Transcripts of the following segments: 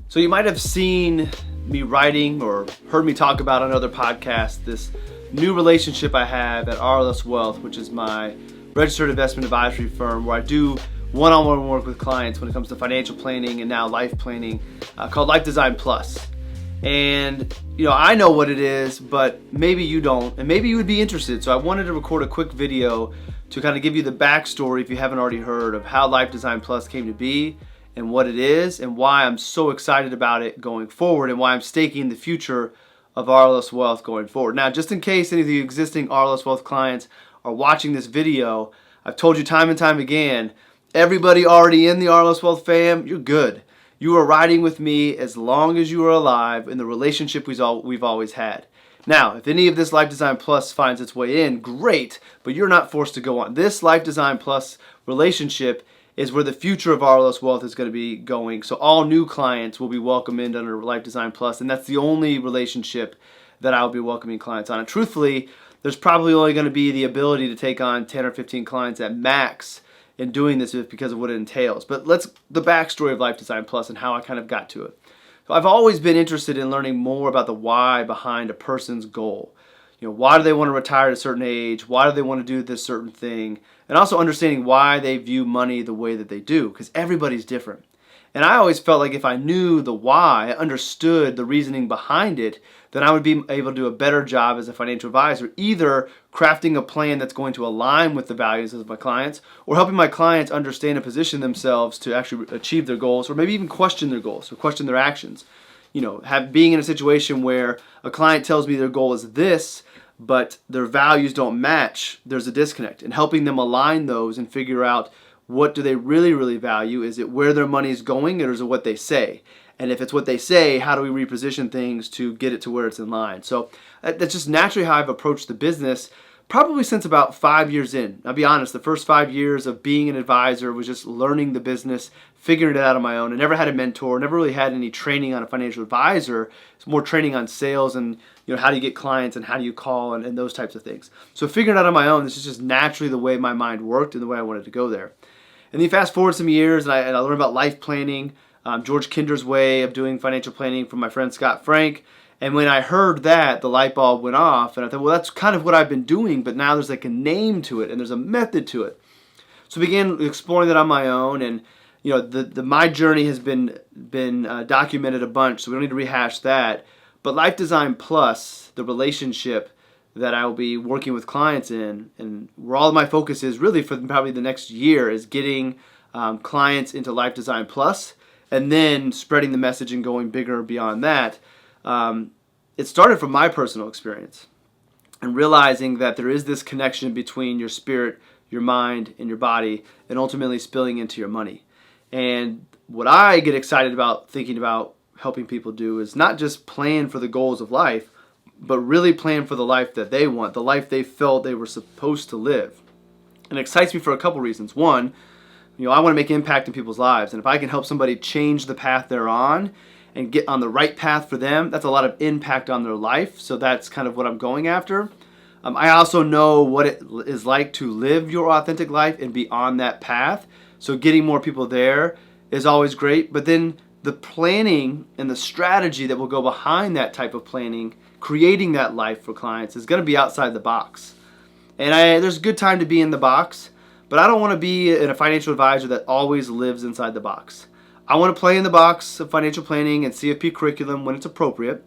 So you might have seen me writing or heard me talk about on other podcasts this new relationship I have at RLS Wealth, which is my registered investment advisory firm where I do one-on-one work with clients when it comes to financial planning and now life planning, called LifeDesign Plus. And I know what it is, but maybe you don't, and maybe you would be interested. So I wanted to record a quick video to kind of give you the backstory, if you haven't already heard, of how LifeDesign Plus came to be and what it is and why I'm so excited about it going forward and why I'm staking the future of RLS Wealth going forward. Now, just in case any of the existing RLS Wealth clients are watching this video, I've told you time and time again, everybody already in the RLS Wealth fam, you're good. You are riding with me as long as you are alive in the relationship we've always had. Now, if any of this LifeDesign Plus finds its way in, great, but you're not forced to go on. This LifeDesign Plus relationship is where the future of RLS Wealth is going to be going. So all new clients will be welcomed in under LifeDesign Plus, and that's the only relationship that I'll be welcoming clients on. And truthfully, there's probably only going to be the ability to take on 10 or 15 clients at max in doing this because of what it entails. But the backstory of LifeDesign Plus and how I kind of got to it. So I've always been interested in learning more about the why behind a person's goal. Why do they want to retire at a certain age? Why do they want to do this certain thing? And also understanding why they view money the way that they do, because everybody's different. And I always felt like if I knew the why, I understood the reasoning behind it, then I would be able to do a better job as a financial advisor, either crafting a plan that's going to align with the values of my clients, or helping my clients understand and position themselves to actually achieve their goals, or maybe even question their goals or question their actions. Being in a situation where a client tells me their goal is this, but their values don't match, there's a disconnect. And helping them align those and figure out what do they really, really value. Is it where their money is going, or is it what they say? And if it's what they say, how do we reposition things to get it to where it's in line? So that's just naturally how I've approached the business, probably since about 5 years in. I'll be honest, the first 5 years of being an advisor was just learning the business, figuring it out on my own. I never had a mentor, never really had any training on a financial advisor. It's more training on sales and how do you get clients and how do you call and those types of things. So figuring it out on my own, this is just naturally the way my mind worked and the way I wanted to go there. And then fast forward some years and I learned about life planning, George Kinder's way of doing financial planning from my friend Scott Frank. And when I heard that, the light bulb went off, and I thought, well, that's kind of what I've been doing, but now there's like a name to it, and there's a method to it. So I began exploring that on my own, and my journey has been documented a bunch, so we don't need to rehash that. But LifeDesign Plus, the relationship that I will be working with clients in, and where all of my focus is really for probably the next year, is getting clients into LifeDesign Plus, and then spreading the message and going bigger beyond that. It started from my personal experience and realizing that there is this connection between your spirit, your mind, and your body, and ultimately spilling into your money. And what I get excited about thinking about helping people do is not just plan for the goals of life, but really plan for the life that they want, the life they felt they were supposed to live. And it excites me for a couple reasons. One, I want to make impact in people's lives, and if I can help somebody change the path they're on and get on the right path for them, that's a lot of impact on their life. So that's kind of what I'm going after. I also know what it is like to live your authentic life and be on that path. So getting more people there is always great. But then the planning and the strategy that will go behind that type of planning, creating that life for clients, is going to be outside the box. And there's a good time to be in the box, but I don't want to be a financial advisor that always lives inside the box. I want to play in the box of financial planning and CFP curriculum when it's appropriate,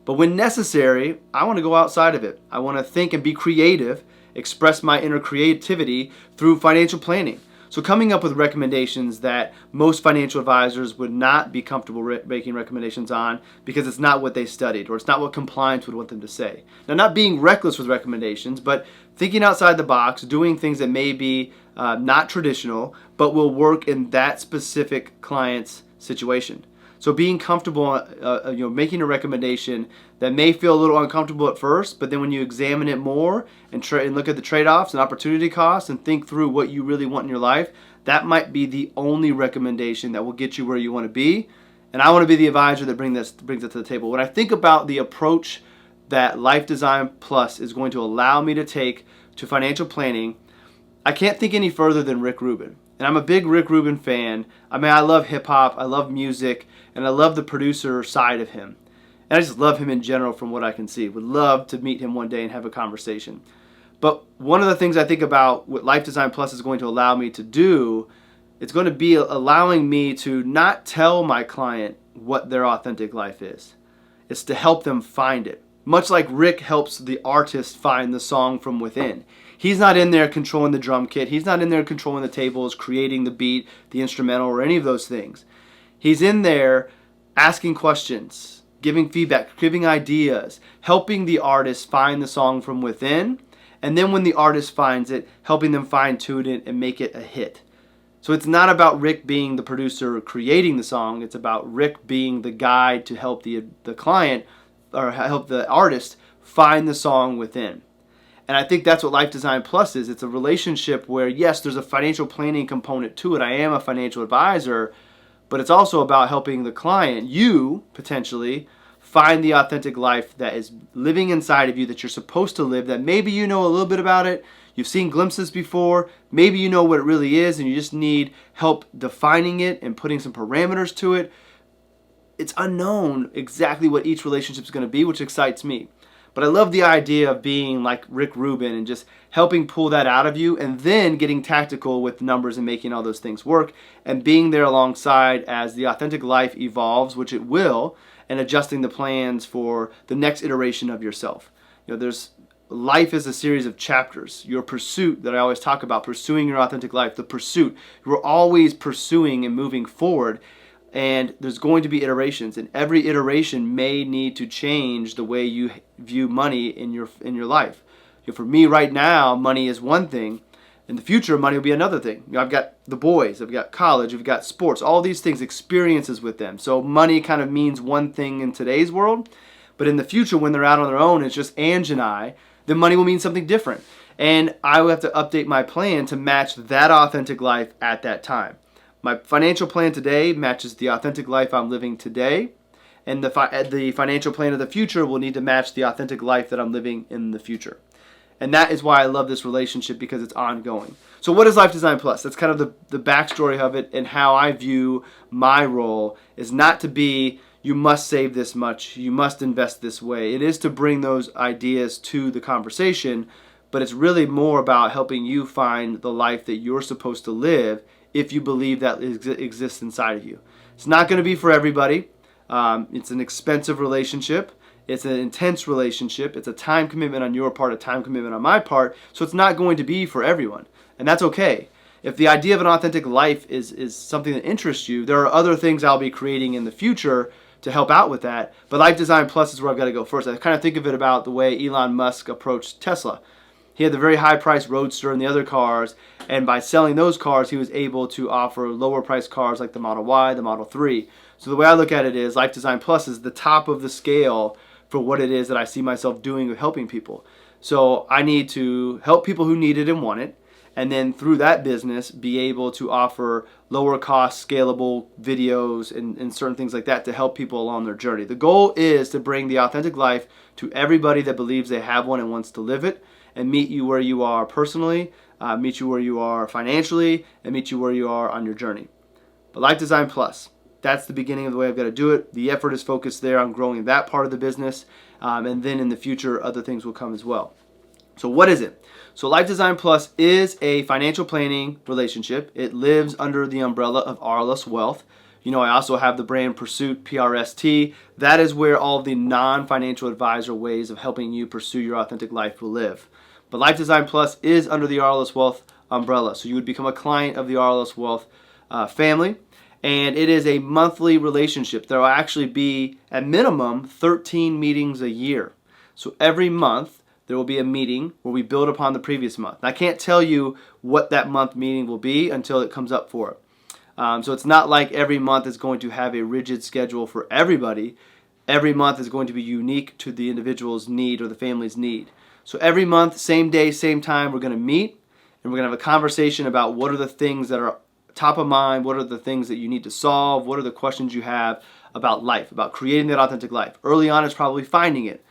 but when necessary, I want to go outside of it. I want to think and be creative, express my inner creativity through financial planning. So coming up with recommendations that most financial advisors would not be comfortable making recommendations on because it's not what they studied or it's not what compliance would want them to say. Now, not being reckless with recommendations, but thinking outside the box, doing things that may be not traditional, but will work in that specific client's situation. So being comfortable, making a recommendation that may feel a little uncomfortable at first, but then when you examine it more and look at the trade-offs and opportunity costs and think through what you really want in your life, that might be the only recommendation that will get you where you want to be. And I want to be the advisor that brings it to the table. When I think about the approach that LifeDesign Plus is going to allow me to take to financial planning, I can't think any further than Rick Rubin. And I'm a big Rick Rubin fan. I mean, I love hip hop, I love music, and I love the producer side of him. And I just love him in general from what I can see. Would love to meet him one day and have a conversation. But one of the things I think about what Life Design Plus is going to allow me to do, it's going to be allowing me to not tell my client what their authentic life is. It's to help them find it. Much like Rick helps the artist find the song from within. He's not in there controlling the drum kit. He's not in there controlling the tables, creating the beat, the instrumental, or any of those things. He's in there asking questions, giving feedback, giving ideas, helping the artist find the song from within, and then when the artist finds it, helping them fine-tune it and make it a hit. So it's not about Rick being the producer creating the song. It's about Rick being the guide to help the client or help the artist find the song within. And I think that's what Life Design Plus is. It's a relationship where, yes, there's a financial planning component to it. I am a financial advisor, but it's also about helping the client, you potentially, find the authentic life that is living inside of you that you're supposed to live, that maybe you know a little bit about it, you've seen glimpses before, maybe you know what it really is and you just need help defining it and putting some parameters to it. It's unknown exactly what each relationship is going to be, which excites me. But I love the idea of being like Rick Rubin and just helping pull that out of you and then getting tactical with numbers and making all those things work and being there alongside as the authentic life evolves, which it will, and adjusting the plans for the next iteration of yourself. Life is a series of chapters. Your pursuit that I always talk about, pursuing your authentic life, the pursuit. You're always pursuing and moving forward. And there's going to be iterations, and every iteration may need to change the way you view money in your life. For me right now, money is one thing. In the future, money will be another thing. I've got the boys, I've got college, I've got sports, all these things, experiences with them. So money kind of means one thing in today's world, but in the future, when they're out on their own, it's just Ange and I, then money will mean something different. And I will have to update my plan to match that authentic life at that time. My financial plan today matches the authentic life I'm living today, and the financial plan of the future will need to match the authentic life that I'm living in the future. And that is why I love this relationship, because it's ongoing. So what is Life Design Plus? That's kind of the backstory of it, and how I view my role is not to be, you must save this much, you must invest this way. It is to bring those ideas to the conversation, but it's really more about helping you find the life that you're supposed to live if you believe that exists inside of you. It's not going to be for everybody. It's an expensive relationship. It's an intense relationship. It's a time commitment on your part, a time commitment on my part. So it's not going to be for everyone. And that's okay. If the idea of an authentic life is something that interests you, there are other things I'll be creating in the future to help out with that. But Life Design Plus is where I've got to go first. I kind of think of it about the way Elon Musk approached Tesla. He had the very high-priced Roadster and the other cars, and by selling those cars, he was able to offer lower-priced cars like the Model Y, the Model 3. So the way I look at it is Life Design Plus is the top of the scale for what it is that I see myself doing with helping people. So I need to help people who need it and want it, and then through that business be able to offer lower-cost, scalable videos and certain things like that to help people along their journey. The goal is to bring the authentic life to everybody that believes they have one and wants to live it, and meet you where you are personally, meet you where you are financially, and meet you where you are on your journey. But Life Design Plus, that's the beginning of the way I've got to do it. The effort is focused there on growing that part of the business, and then in the future, other things will come as well. So what is it? So Life Design Plus is a financial planning relationship. It lives under the umbrella of RLS Wealth. I also have the brand Pursuit, PRST. That is where all of the non-financial advisor ways of helping you pursue your authentic life will live. But Life Design Plus is under the RLS Wealth umbrella. So you would become a client of the RLS Wealth family. And it is a monthly relationship. There will actually be, at minimum, 13 meetings a year. So every month, there will be a meeting where we build upon the previous month. And I can't tell you what that month meeting will be until it comes up for it. So it's not like every month is going to have a rigid schedule for everybody. Every month is going to be unique to the individual's need or the family's need. So every month, same day, same time, we're going to meet and we're going to have a conversation about what are the things that are top of mind, what are the things that you need to solve, what are the questions you have about life, about creating that authentic life. Early on, it's probably finding it.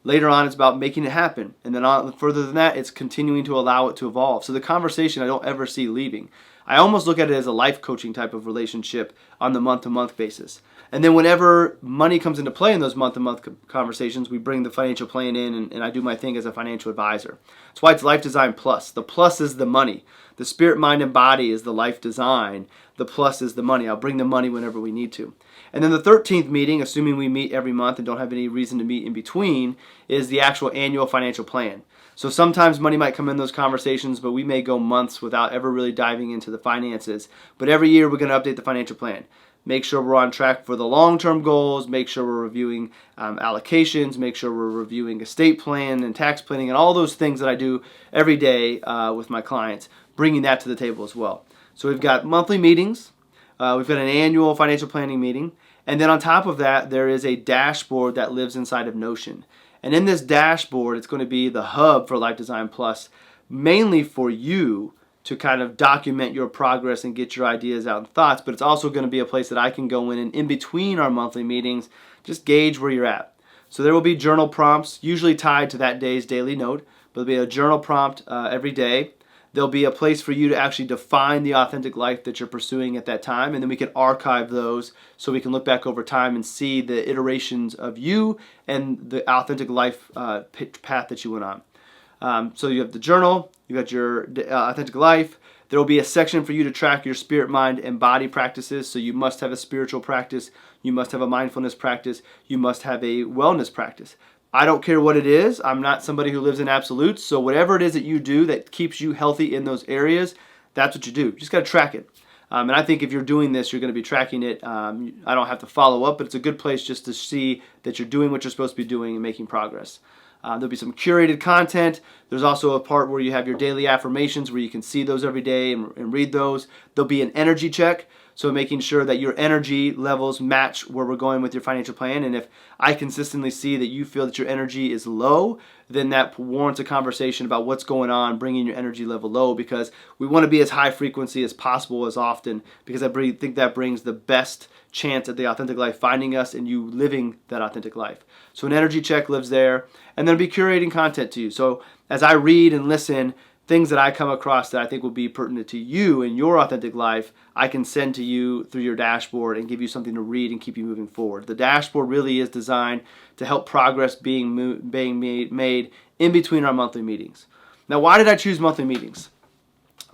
Later on, it's about making it happen. And then further than that, it's continuing to allow it to evolve. So the conversation I don't ever see leaving. I almost look at it as a life coaching type of relationship on the month-to-month basis. And then whenever money comes into play in those month-to-month conversations, we bring the financial plan in, and I do my thing as a financial advisor. That's why it's Life Design Plus. The plus is the money. The spirit, mind, and body is the life design. The plus is the money. I'll bring the money whenever we need to. And then the 13th meeting, assuming we meet every month and don't have any reason to meet in between, is the actual annual financial plan. So sometimes money might come in those conversations, but we may go months without ever really diving into the finances. But every year we're going to update the financial plan. Make sure we're on track for the long-term goals, make sure we're reviewing allocations, make sure we're reviewing estate plan and tax planning and all those things that I do every day with my clients, bringing that to the table as well. So we've got monthly meetings, we've got an annual financial planning meeting, and then on top of that, there is a dashboard that lives inside of Notion. And in this dashboard, it's going to be the hub for Life Design Plus, mainly for you to kind of document your progress and get your ideas out and thoughts, but it's also going to be a place that I can go in and in between our monthly meetings, just gauge where you're at. So there will be journal prompts, usually tied to that day's daily note, but there'll be a journal prompt every day. There'll be a place for you to actually define the authentic life that you're pursuing at that time, and then we can archive those so we can look back over time and see the iterations of you and the authentic life path that you went on. So you have the journal, you got your authentic life. There will be a section for you to track your spirit, mind, and body practices. So you must have a spiritual practice, you must have a mindfulness practice, you must have a wellness practice. I don't care what it is. I'm not somebody who lives in absolutes. So whatever it is that you do that keeps you healthy in those areas, that's what you do. You just got to track it. And I think if you're doing this, you're going to be tracking it. I don't have to follow up, but it's a good place just to see that you're doing what you're supposed to be doing and making progress. There'll be some curated content. There's also a part where you have your daily affirmations where you can see those every day and read those. There'll be an energy check, so making sure that your energy levels match where we're going with your financial plan. And if I consistently see that you feel that your energy is low, then that warrants a conversation about what's going on, bringing your energy level low, because we want to be as high frequency as possible as often, because I think that brings the best chance at the authentic life finding us and you living that authentic life. So an energy check lives there, and then be curating content to you. So as I read and listen, things that I come across that I think will be pertinent to you and your authentic life, I can send to you through your dashboard and give you something to read and keep you moving forward. The dashboard really is designed to help progress being made in between our monthly meetings. Now, why did I choose monthly meetings?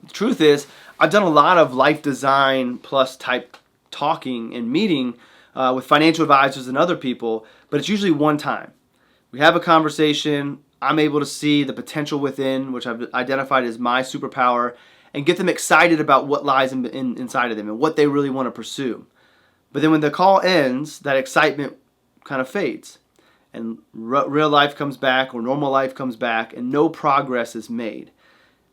The truth is, I've done a lot of Life Design Plus type talking and meeting with financial advisors and other people, but it's usually one time. We have a conversation, I'm able to see the potential within, which I've identified as my superpower, and get them excited about what lies inside of them and what they really want to pursue. But then when the call ends, that excitement kind of fades, and real life comes back or normal life comes back, and no progress is made.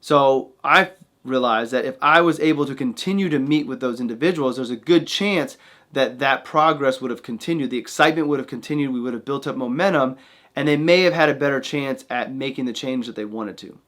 So I realized that if I was able to continue to meet with those individuals, there's a good chance that that progress would have continued, the excitement would have continued, we would have built up momentum, and they may have had a better chance at making the change that they wanted to.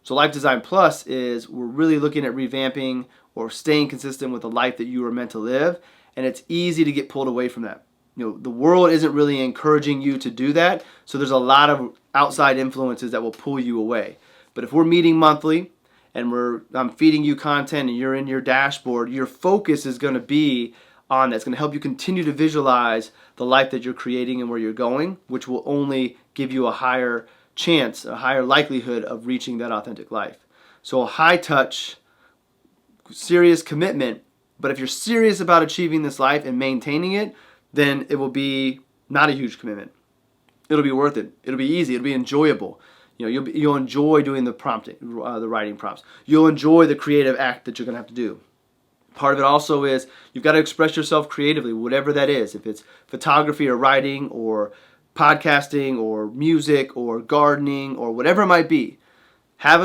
So Life Design Plus is we're really looking at revamping or staying consistent with the life that you were meant to live, and it's easy to get pulled away from that. The world isn't really encouraging you to do that, so there's a lot of outside influences that will pull you away. But if we're meeting monthly and I'm feeding you content and you're in your dashboard, your focus is going to be on that. It's going to help you continue to visualize the life that you're creating and where you're going, which will only give you a higher chance, a higher likelihood of reaching that authentic life. So a high touch, serious commitment, but if you're serious about achieving this life and maintaining it, then it will be not a huge commitment. It'll be worth it. It'll be easy. It'll be enjoyable. You'll enjoy doing the prompting, the writing prompts. You'll enjoy the creative act that you're going to have to do. Part of it also is you've got to express yourself creatively, whatever that is. If it's photography or writing or podcasting or music or gardening or whatever it might be, have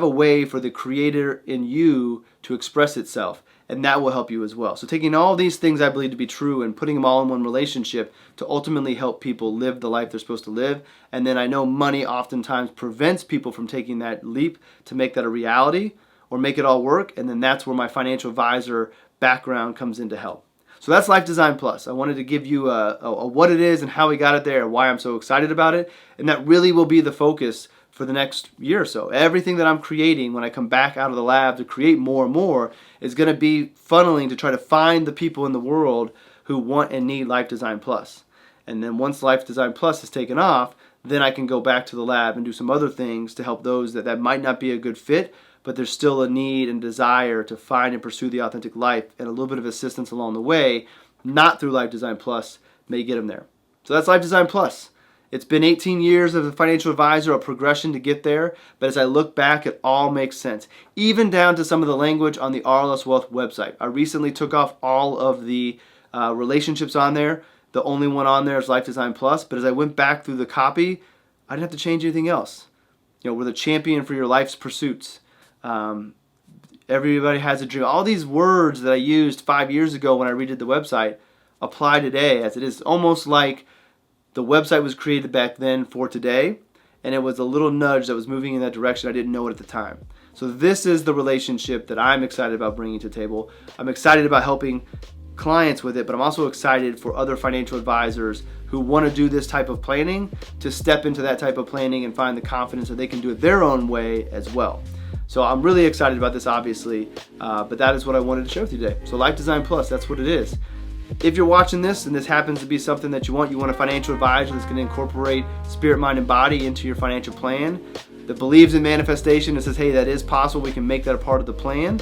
a way for the creator in you to express itself, and that will help you as well. So taking all these things I believe to be true and putting them all in one relationship to ultimately help people live the life they're supposed to live. And then I know money oftentimes prevents people from taking that leap to make that a reality or make it all work, and then that's where my financial advisor background comes in to help. So that's Life Design Plus. I wanted to give you a what it is and how we got it there and why I'm so excited about it, and that really will be the focus for the next year or so. Everything that I'm creating when I come back out of the lab to create more and more is going to be funneling to try to find the people in the world who want and need Life Design Plus. And then once Life Design Plus is taken off, then I can go back to the lab and do some other things to help those that might not be a good fit, but there's still a need and desire to find and pursue the authentic life, and a little bit of assistance along the way, not through Life Design Plus, may get them there. So that's Life Design Plus. It's been 18 years as a financial advisor, a progression to get there, but as I look back, it all makes sense. Even down to some of the language on the RLS Wealth website. I recently took off all of the relationships on there. The only one on there is Life Design Plus, but as I went back through the copy, I didn't have to change anything else. We're the champion for your life's pursuits. Everybody has a dream. All these words that I used 5 years ago when I redid the website apply today as it is. Almost like the website was created back then for today, and it was a little nudge that was moving in that direction. I didn't know it at the time. So this is the relationship that I'm excited about bringing to the table. I'm excited about helping clients with it, but I'm also excited for other financial advisors who want to do this type of planning to step into that type of planning and find the confidence that they can do it their own way as well. So I'm really excited about this, obviously, but that is what I wanted to share with you today. So Life Design Plus, that's what it is. If you're watching this and this happens to be something that you want a financial advisor that's going to incorporate spirit, mind, and body into your financial plan, that believes in manifestation and says, hey, that is possible, we can make that a part of the plan,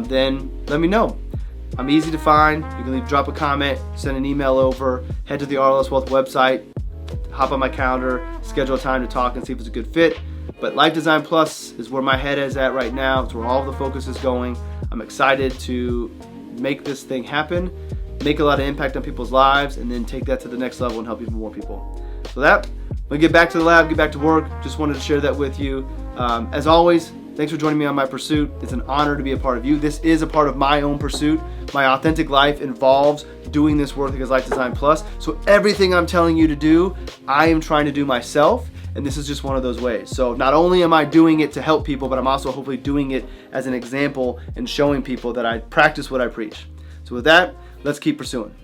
then let me know. I'm easy to find. You can drop a comment, send an email over, head to the RLS Wealth website, hop on my calendar, schedule a time to talk and see if it's a good fit. But Life Design Plus is where my head is at right now. It's where all the focus is going. I'm excited to make this thing happen, make a lot of impact on people's lives, and then take that to the next level and help even more people. So I'm going to get back to the lab, get back to work. Just wanted to share that with you. As always, thanks for joining me on my pursuit. It's an honor to be a part of you. This is a part of my own pursuit. My authentic life involves doing this work as Life Design Plus. So everything I'm telling you to do, I am trying to do myself, and this is just one of those ways. So not only am I doing it to help people, but I'm also hopefully doing it as an example and showing people that I practice what I preach. So with that, let's keep pursuing.